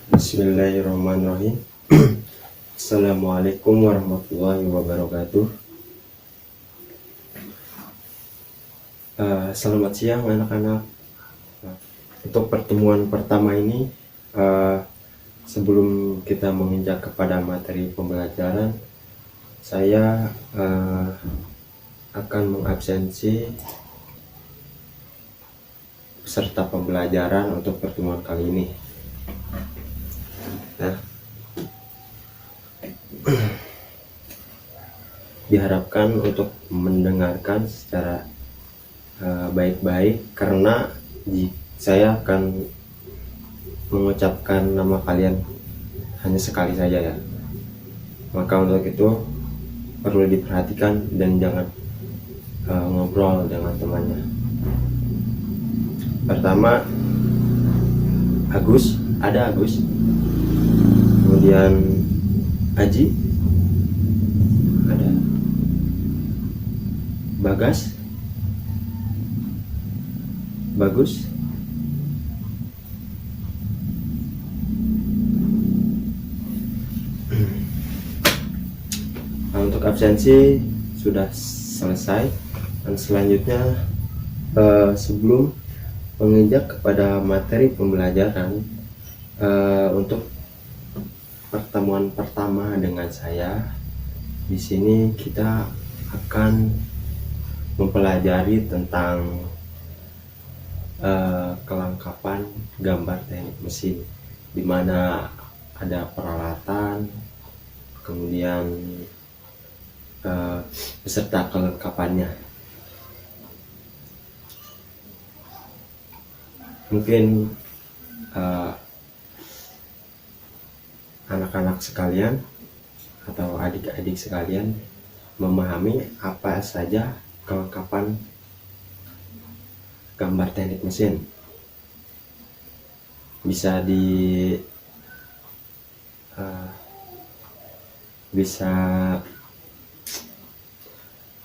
Bismillahirrahmanirrahim. Assalamualaikum warahmatullahi wabarakatuh. Selamat siang anak-anak. Untuk pertemuan pertama ini, sebelum kita menginjak kepada materi pembelajaran, saya akan mengabsensi peserta pembelajaran untuk pertemuan kali ini. Nah, diharapkan untuk mendengarkan secara baik-baik, karena saya akan mengucapkan nama kalian hanya sekali saja ya. Maka untuk itu perlu diperhatikan dan jangan ngobrol dengan temannya. Pertama, Agus, ada Agus. Kemudian Aji, ada Bagas, Bagus, nah, untuk absensi sudah selesai. Dan selanjutnya, sebelum menginjak kepada materi pembelajaran, untuk pertemuan pertama dengan saya di sini kita akan mempelajari tentang kelengkapan gambar teknik mesin, di mana ada peralatan, kemudian beserta kelengkapannya. Mungkin anak-anak sekalian atau adik-adik sekalian memahami apa saja kelengkapan gambar teknik mesin. Bisa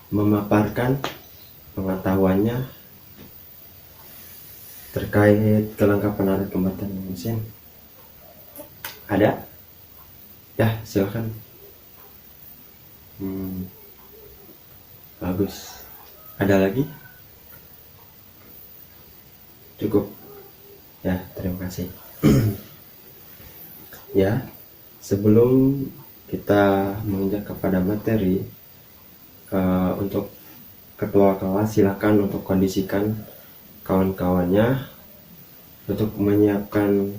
memaparkan pengetahuannya terkait kelengkapan alat gambar teknik mesin. Ada? Ya, silakan. Bagus. Ada lagi? Cukup. Ya, terima kasih. Ya, sebelum kita menginjak kepada materi, untuk ketua kelas silakan untuk kondisikan kawan-kawannya untuk menyiapkan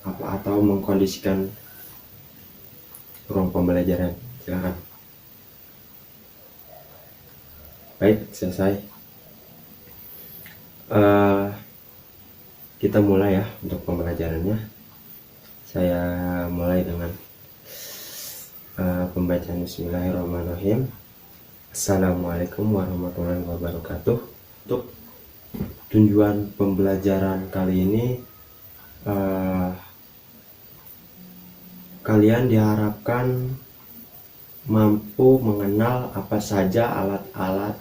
atau mengkondisikan ruang pembelajaran. Silakan. Baik, selesai. Kita mulai ya untuk pembelajarannya. Saya mulai dengan pembacaan Bismillahirrahmanirrahim. Assalamualaikum warahmatullahi wabarakatuh. Untuk tujuan pembelajaran kali ini, kalian diharapkan mampu mengenal apa saja alat-alat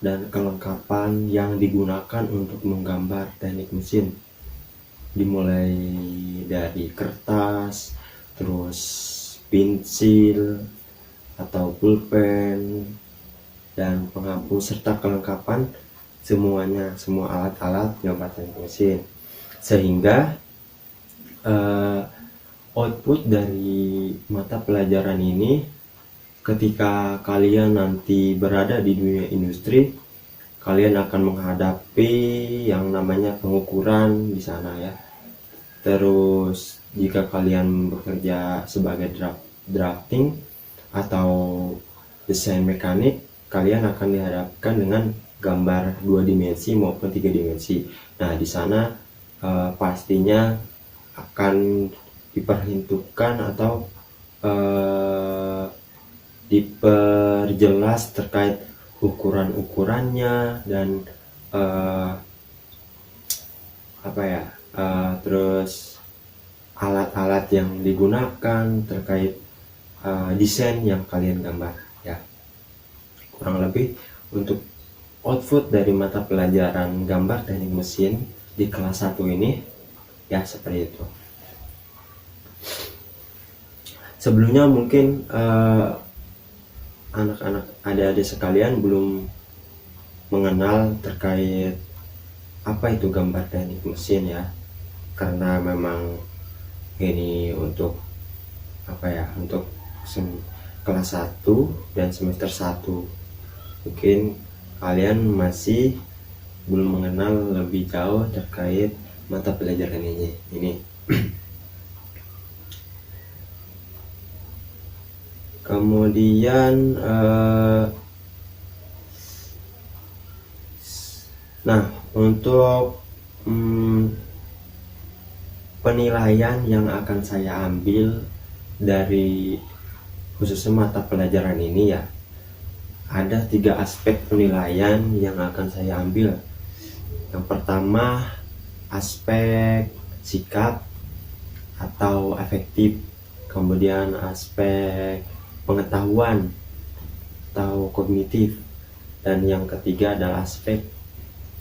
dan kelengkapan yang digunakan untuk menggambar teknik mesin, dimulai dari kertas, terus pensil atau pulpen dan penghapus, serta kelengkapan semua alat-alat gambar teknik mesin, sehingga output dari mata pelajaran ini ketika kalian nanti berada di dunia industri, kalian akan menghadapi yang namanya pengukuran di sana ya. Terus jika kalian bekerja sebagai drafting atau desain mekanik, kalian akan dihadapkan dengan gambar 2 dimensi maupun 3 dimensi. Nah, di sana pastinya akan diperhitungkan atau diperjelas terkait ukuran-ukurannya dan terus alat-alat yang digunakan terkait desain yang kalian gambar. ya. Kurang lebih untuk output dari mata pelajaran gambar teknik mesin di kelas 1 ini ya seperti itu. Sebelumnya mungkin anak-anak adik-adik sekalian belum mengenal terkait apa itu gambar teknik mesin ya, karena memang ini untuk untuk kelas 1 dan semester 1. Mungkin kalian masih belum mengenal lebih jauh terkait mata pelajaran ini. Kemudian nah untuk penilaian yang akan saya ambil dari khususnya mata pelajaran ini ya, ada 3 aspek penilaian yang akan saya ambil. Yang pertama, aspek sikap atau afektif, kemudian aspek pengetahuan atau kognitif, dan yang ketiga adalah aspek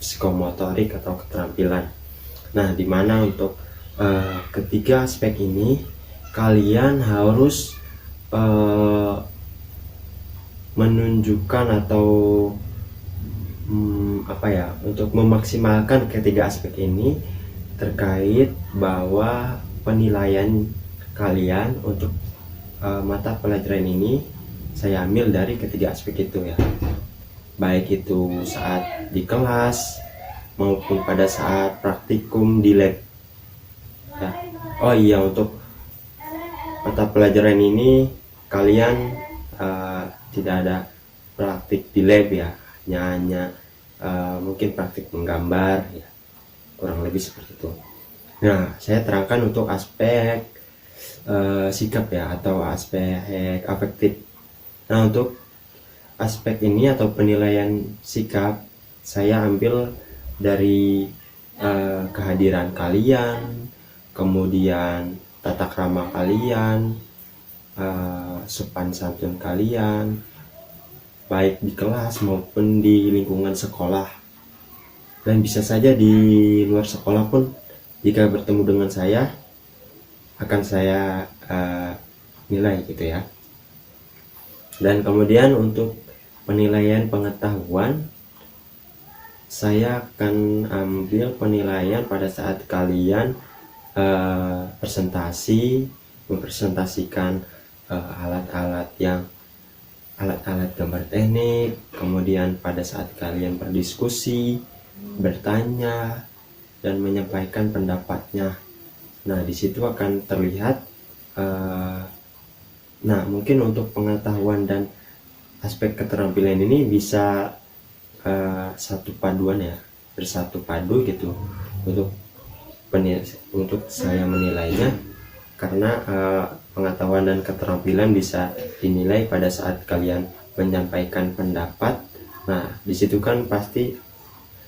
psikomotorik atau keterampilan. Nah, dimana untuk ketiga aspek ini kalian harus menunjukkan atau untuk memaksimalkan ketiga aspek ini terkait bahwa penilaian kalian untuk mata pelajaran ini saya ambil dari ketiga aspek itu ya, baik itu saat di kelas maupun pada saat praktikum di lab ya. Oh iya, untuk mata pelajaran ini kalian tidak ada praktik di lab ya, hanya mungkin praktik menggambar ya, kurang lebih seperti itu. Nah, saya terangkan untuk aspek sikap ya atau aspek afektif. Nah, untuk aspek ini atau penilaian sikap saya ambil dari kehadiran kalian, kemudian tata krama kalian, sopan santun kalian, baik di kelas maupun di lingkungan sekolah, dan bisa saja di luar sekolah pun jika bertemu dengan saya akan saya nilai gitu ya. Dan kemudian untuk penilaian pengetahuan, saya akan ambil penilaian pada saat kalian mempresentasikan alat-alat gambar teknik, kemudian pada saat kalian berdiskusi, bertanya, dan menyampaikan pendapatnya. Nah, di situ akan terlihat nah, mungkin untuk pengetahuan dan aspek keterampilan ini bisa satu paduan ya, bersatu padu gitu untuk saya menilainya, karena pengetahuan dan keterampilan bisa dinilai pada saat kalian menyampaikan pendapat. Nah, di situ kan pasti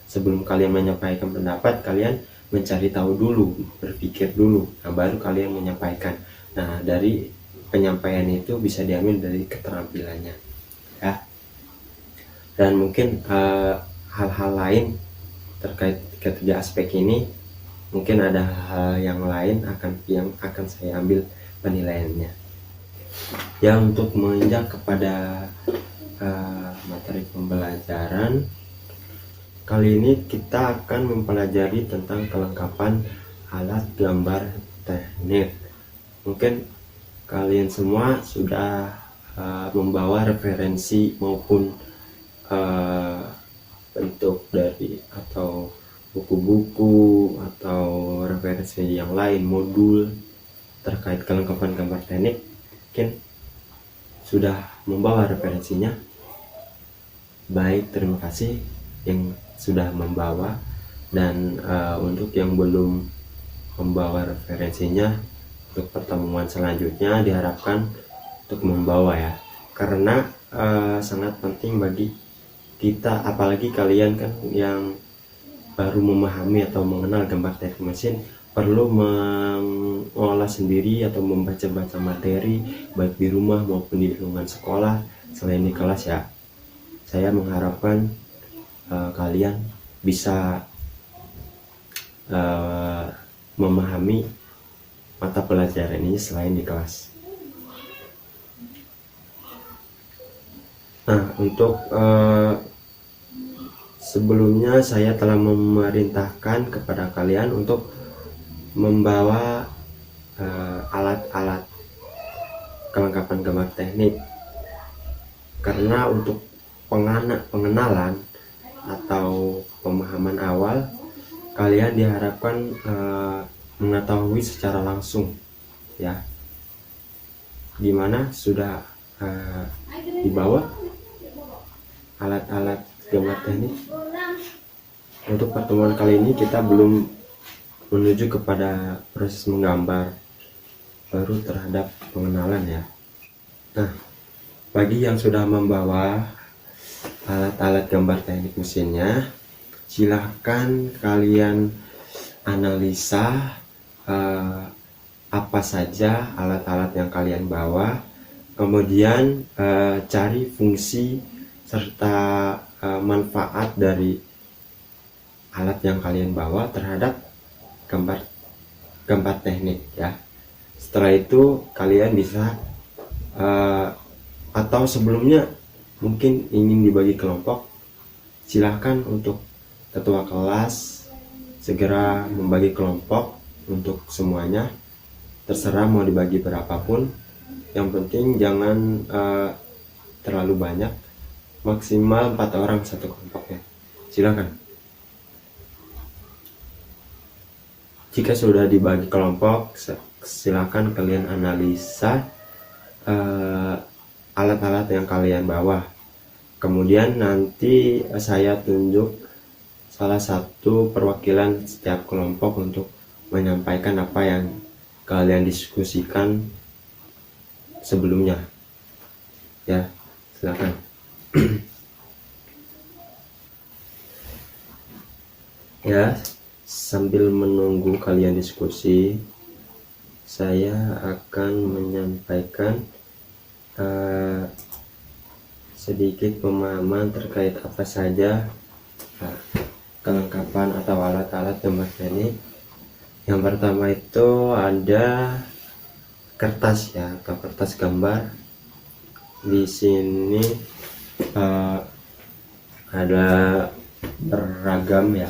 sebelum kalian menyampaikan pendapat, kalian mencari tahu dulu, berpikir dulu, nah baru kalian menyampaikan. Nah, dari penyampaian itu bisa diambil dari keterampilannya ya. Dan mungkin hal-hal lain terkait ketiga aspek ini, mungkin ada hal yang lain yang akan saya ambil penilaiannya ya. Untuk menginjak kepada materi pembelajaran kali ini, kita akan mempelajari tentang kelengkapan alat gambar teknik. Mungkin kalian semua sudah membawa referensi maupun bentuk dari atau buku-buku atau referensi yang lain, modul terkait kelengkapan gambar teknik, mungkin sudah membawa referensinya. Baik, terima kasih yang sudah membawa, dan untuk yang belum membawa referensinya, untuk pertemuan selanjutnya diharapkan untuk membawa ya, karena sangat penting bagi kita, apalagi kalian kan yang baru memahami atau mengenal gambar teknik mesin, perlu mengolah sendiri atau membaca-baca materi baik di rumah maupun di lingkungan sekolah, selain di kelas ya. Saya mengharapkan kalian bisa memahami mata pelajaran ini selain di kelas. Nah, untuk sebelumnya saya telah memerintahkan kepada kalian untuk membawa alat-alat kelengkapan gambar teknik, karena untuk pengenalan atau pemahaman awal kalian diharapkan mengetahui secara langsung ya, dimana sudah dibawa alat-alat gambar teknik. Untuk pertemuan kali ini kita belum menuju kepada proses menggambar, baru terhadap pengenalan ya. Nah, bagi yang sudah membawa alat-alat gambar teknik mesinnya, silahkan kalian analisa apa saja alat-alat yang kalian bawa, kemudian cari fungsi serta manfaat dari alat yang kalian bawa terhadap gambar teknik ya. Setelah itu kalian bisa atau sebelumnya mungkin ingin dibagi kelompok, silahkan untuk ketua kelas segera membagi kelompok untuk semuanya. Terserah mau dibagi berapapun, yang penting jangan terlalu banyak, maksimal 4 orang satu kelompoknya. Silakan. Jika sudah dibagi kelompok, silakan kalian analisa alat-alat yang kalian bawa. Kemudian nanti saya tunjuk salah satu perwakilan setiap kelompok untuk menyampaikan apa yang kalian diskusikan sebelumnya. Ya, silakan. Ya, sambil menunggu kalian diskusi, saya akan menyampaikan sedikit pemahaman terkait apa saja kelengkapan atau alat-alat gambar teknik. Yang pertama itu ada kertas ya, atau kertas gambar. Di sini ada beragam ya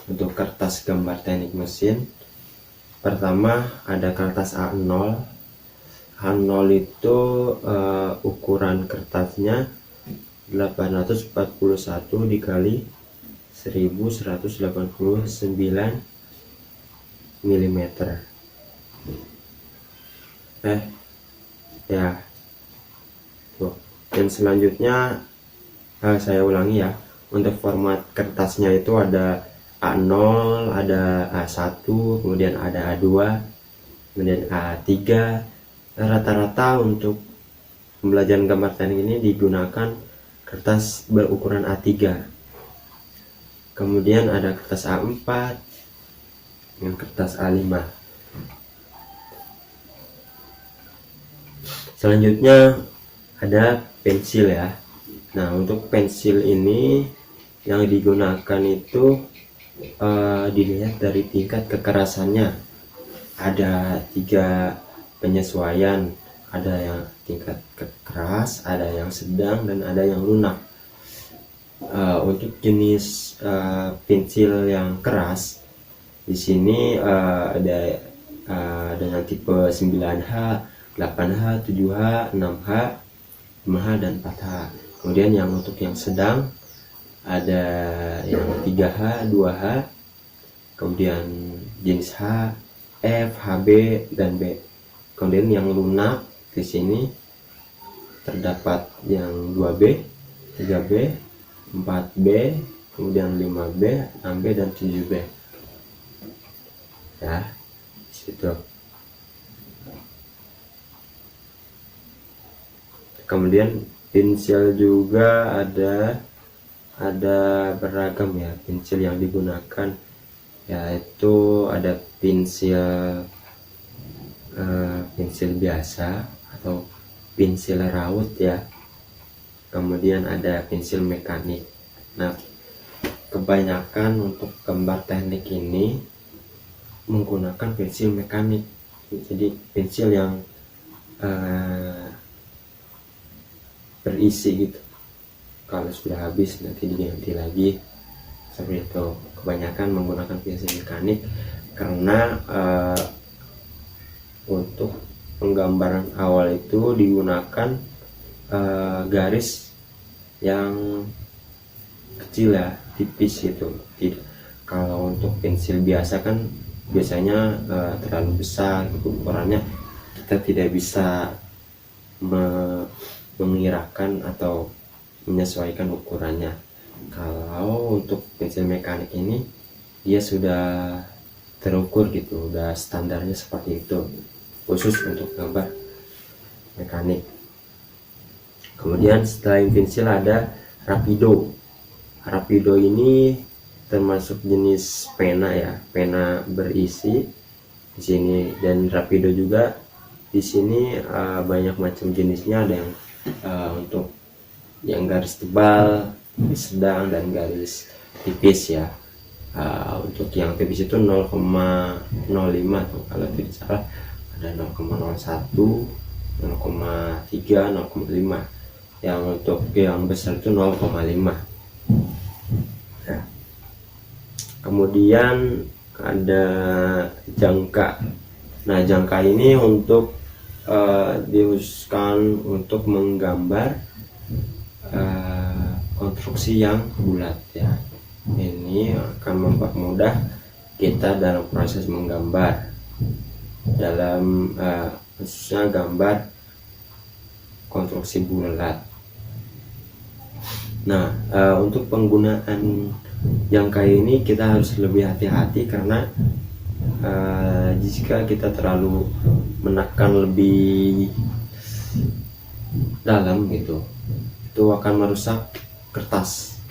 untuk kertas gambar teknik mesin. Pertama ada kertas A0. A0 itu ukuran kertasnya 841 dikali 1189 mm. Ya. Tuh. Dan selanjutnya saya ulangi ya. Untuk format kertasnya itu ada A0, ada A1, kemudian ada A2, kemudian A3. Rata-rata untuk pembelajaran gambar teknik ini digunakan kertas berukuran A3. Kemudian ada kertas A4 dan kertas A5. Selanjutnya ada pensil ya. Nah, untuk pensil ini yang digunakan itu dilihat dari tingkat kekerasannya. Ada 3 penyesuaian, ada yang tingkat keras, ada yang sedang, dan ada yang lunak. Untuk jenis pensil yang keras di sini ada dengan tipe 9H, 8H, 7H, 6H, 5H, dan 4H. Kemudian yang untuk yang sedang ada yang 3H, 2H, kemudian jenis H, F, HB, dan B. Kemudian yang lunak di sini terdapat yang 2B, 3B, 4B, kemudian 5B, 6B, dan 7B. Ya, situ. Kemudian pensil juga ada beragam ya pensil yang digunakan, yaitu ada pensil biasa atau pensil raut ya. kemudian ada pensil mekanik. Nah, kebanyakan untuk gambar teknik ini menggunakan pensil mekanik, jadi pensil yang berisi gitu. Kalau sudah habis nanti diganti lagi, seperti itu. Kebanyakan menggunakan pensil mekanik karena untuk penggambaran awal itu digunakan garis yang kecil ya, tipis gitu. Tidak, kalau untuk pensil biasa kan biasanya terlalu besar gitu ukurannya, kita tidak bisa mengirakan atau menyesuaikan ukurannya. Kalau untuk pensil mekanik ini dia sudah terukur gitu, udah standarnya seperti itu, khusus untuk gambar mekanik. Kemudian selain pensil ada rapido. Rapido ini termasuk jenis pena ya, pena berisi di sini. Dan rapido juga di sini banyak macam jenisnya, ada yang untuk yang garis tebal, garis sedang, dan garis tipis ya. Untuk yang tipis itu 0,05 tuh, kalau tidak salah ada 0,01, 0,3, 0,5. Yang untuk yang besar itu 0,5 ya. Kemudian ada jangka. Nah, jangka ini untuk diusahakan untuk menggambar konstruksi yang bulat ya. Ini akan mempermudah kita dalam proses menggambar, dalam khususnya gambar konstruksi bulat. Nah, untuk penggunaan jangka ini kita harus lebih hati-hati karena jika kita terlalu menekan lebih dalam gitu, itu akan merusak kertas,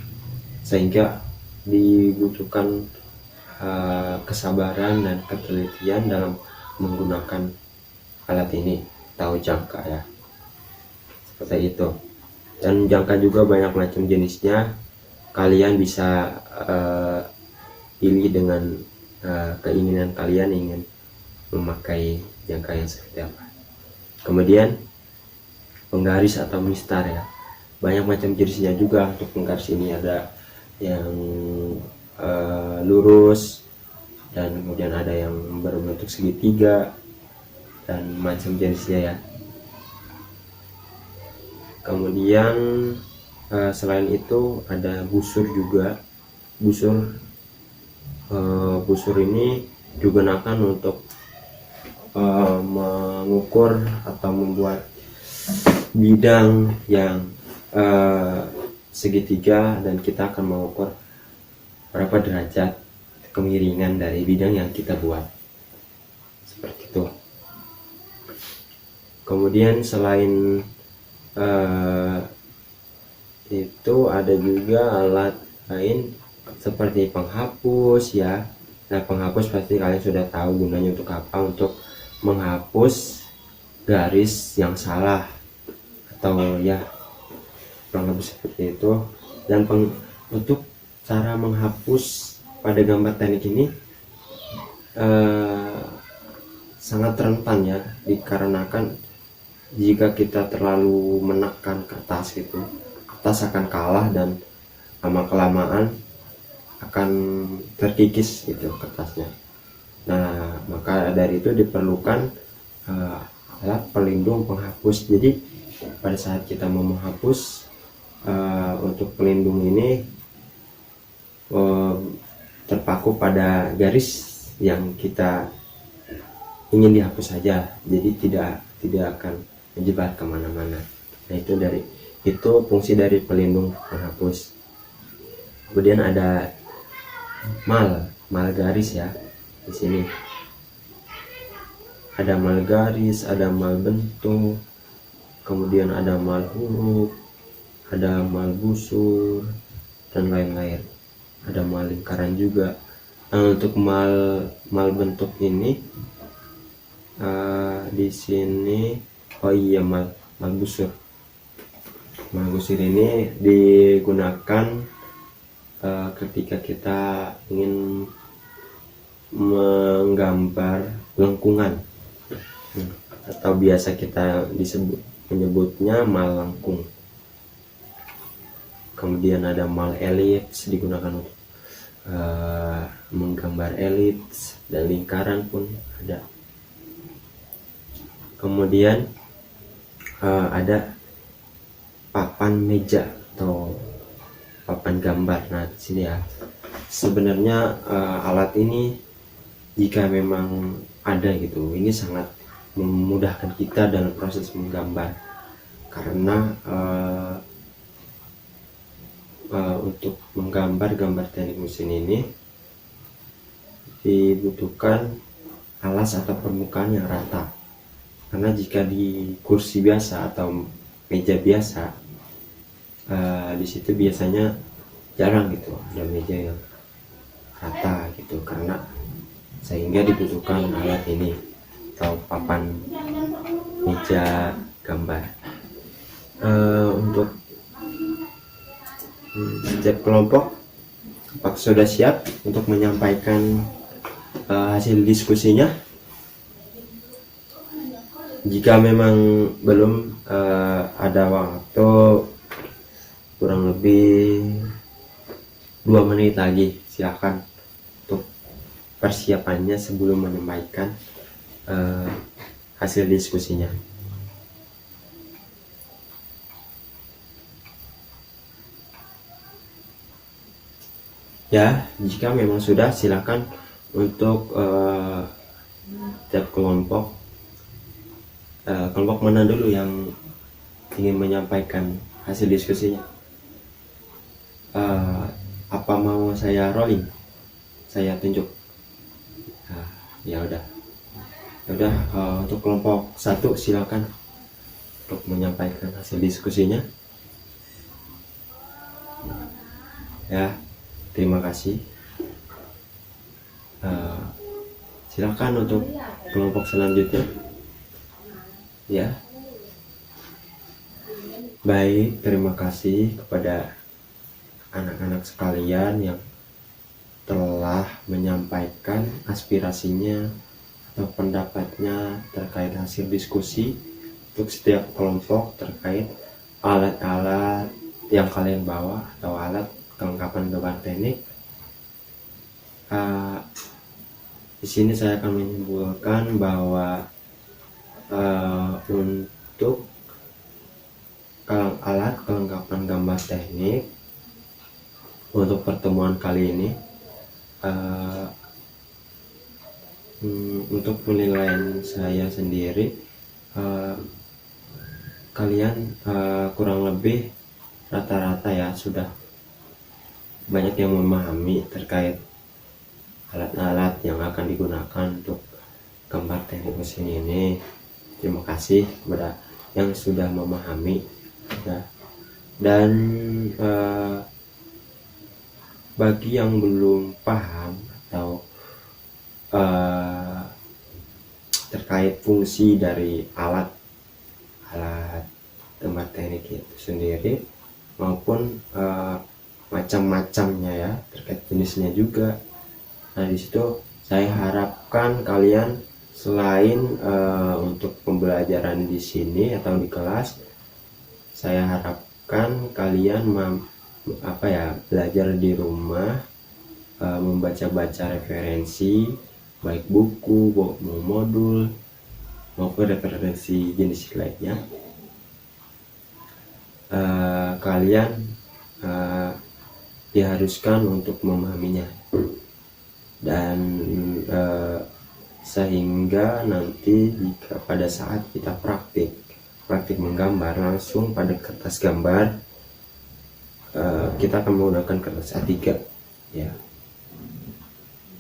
sehingga dibutuhkan kesabaran dan ketelitian dalam menggunakan alat ini atau jangka ya, seperti itu. Dan jangka juga banyak macam jenisnya, kalian bisa pilih dengan keinginan kalian ingin memakai jangka yang seperti apa. Kemudian penggaris atau mistar ya, banyak macam jenisnya juga. Untuk penggaris ini ada yang lurus, dan kemudian ada yang berbentuk segitiga, dan macam jenisnya ya. Kemudian selain itu ada busur juga. Busur ini digunakan untuk mengukur atau membuat bidang yang segitiga, dan kita akan mengukur berapa derajat kemiringan dari bidang yang kita buat, seperti itu. Kemudian selain itu ada juga alat lain seperti penghapus ya. Nah, penghapus pasti kalian sudah tahu gunanya untuk apa, untuk menghapus garis yang salah atau ya kurang lebih seperti itu. Dan untuk cara menghapus pada gambar teknik ini sangat rentan ya, dikarenakan jika kita terlalu menekan kertas gitu, kertas akan kalah dan lama kelamaan akan terkikis gitu kertasnya. Nah, maka dari itu diperlukan alat pelindung penghapus. Jadi pada saat kita mau menghapus, untuk pelindung ini terpaku pada garis yang kita ingin dihapus saja, jadi tidak akan menyebar kemana-mana. Nah, itu fungsi dari pelindung penghapus. Kemudian ada mal garis ya. Di sini ada mal garis, ada mal bentuk, kemudian ada mal huruf, ada mal busur, dan lain-lain. Ada mal lingkaran juga. Nah, untuk mal bentuk ini di sini mal busur. Nah, gusir ini digunakan ketika kita ingin menggambar lengkungan, atau biasa kita menyebutnya mal lengkung. Kemudian ada mal elips, digunakan untuk menggambar elips, dan lingkaran pun ada. Kemudian ada papan meja atau papan gambar. Nah, di sini ya, sebenarnya alat ini jika memang ada gitu, ini sangat memudahkan kita dalam proses menggambar, karena untuk menggambar gambar teknik mesin ini dibutuhkan alas atau permukaan yang rata. Karena jika di kursi biasa atau meja biasa, di situ biasanya jarang gitu ada meja yang rata gitu, karena sehingga dibutuhkan alat ini atau papan meja gambar. Untuk setiap kelompok, apakah sudah siap untuk menyampaikan hasil diskusinya? Jika memang belum, ada waktu kurang lebih 2 menit lagi, silakan untuk persiapannya sebelum menyampaikan hasil diskusinya. Ya, jika memang sudah, silakan untuk setiap kelompok. Kelompok mana dulu yang ingin menyampaikan hasil diskusinya? Apa mau saya rolling? Saya tunjuk. Ya udah. Untuk kelompok 1 silakan untuk menyampaikan hasil diskusinya. Ya, terima kasih. Silakan untuk kelompok selanjutnya. Ya. Baik, terima kasih kepada anak-anak sekalian yang telah menyampaikan aspirasinya atau pendapatnya terkait hasil diskusi untuk setiap kelompok terkait alat-alat yang kalian bawa atau alat kelengkapan gambar teknik. Di sini saya akan menyimpulkan bahwa untuk alat kelengkapan gambar teknik untuk pertemuan kali ini, untuk penilaian saya sendiri, kalian kurang lebih rata-rata ya sudah banyak yang memahami terkait alat-alat yang akan digunakan untuk gambar teknik mesin ini. Terima kasih kepada yang sudah memahami ya. Dan bagi yang belum paham atau terkait fungsi dari alat gambar teknik itu sendiri maupun macam-macamnya ya, terkait jenisnya juga. Nah, di situ saya harapkan kalian selain untuk pembelajaran di sini atau di kelas, saya harapkan kalian belajar di rumah, membaca-baca referensi baik buku, modul maupun referensi jenis lainnya. Kalian diharuskan untuk memahaminya, dan sehingga nanti jika pada saat kita praktik menggambar langsung pada kertas gambar, kita akan menggunakan kertas A3 ya.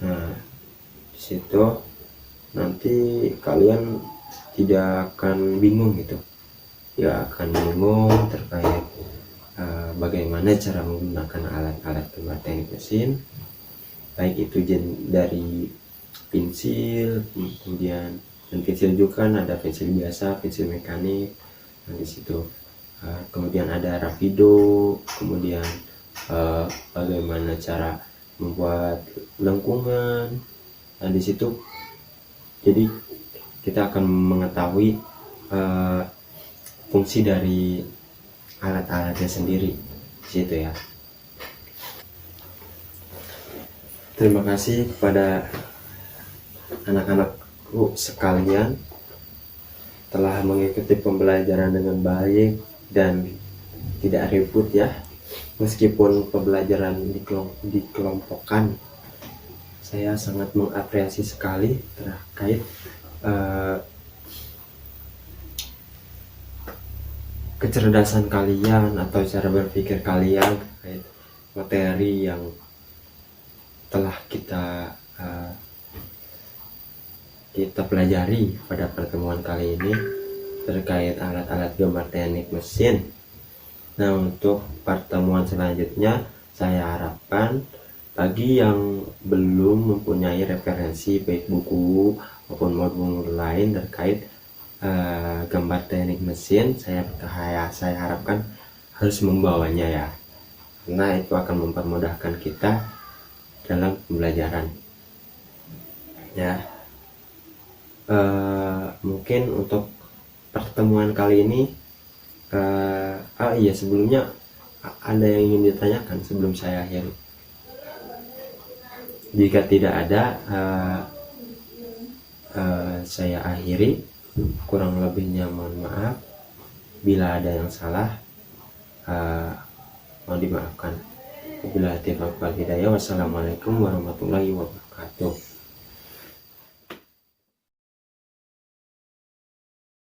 Nah, di situ nanti kalian tidak akan bingung gitu, akan bingung terkait bagaimana cara menggunakan alat-alat gambar teknik mesin, baik itu dari pensil, kemudian dan pensil juga kan ada pensil biasa, pensil mekanik. Nah, di situ kemudian ada rapido, kemudian bagaimana cara membuat lengkungan. Nah di situ jadi kita akan mengetahui fungsi dari alat-alatnya sendiri di situ ya. Terima kasih kepada anak-anakku sekalian telah mengikuti pembelajaran dengan baik dan tidak ribut ya. Meskipun pembelajaran dikelompokkan, saya sangat mengapresiasi sekali terkait kecerdasan kalian atau cara berpikir kalian terkait materi yang telah kita pelajari pada pertemuan kali ini terkait alat-alat gambar teknik mesin. Nah untuk pertemuan selanjutnya saya harapkan bagi yang belum mempunyai referensi baik buku maupun modul lain terkait gambar teknik mesin, saya harapkan harus membawanya ya, karena itu akan mempermudahkan kita dalam pembelajaran ya. Mungkin untuk pertemuan kali ini iya sebelumnya ada yang ingin ditanyakan sebelum saya akhiri. Jika tidak ada, saya akhiri. Kurang lebihnya mohon maaf. Bila ada yang salah, mohon dimaafkan. Wabillahi taufiq wal hidayah. Wassalamualaikum warahmatullahi wabarakatuh.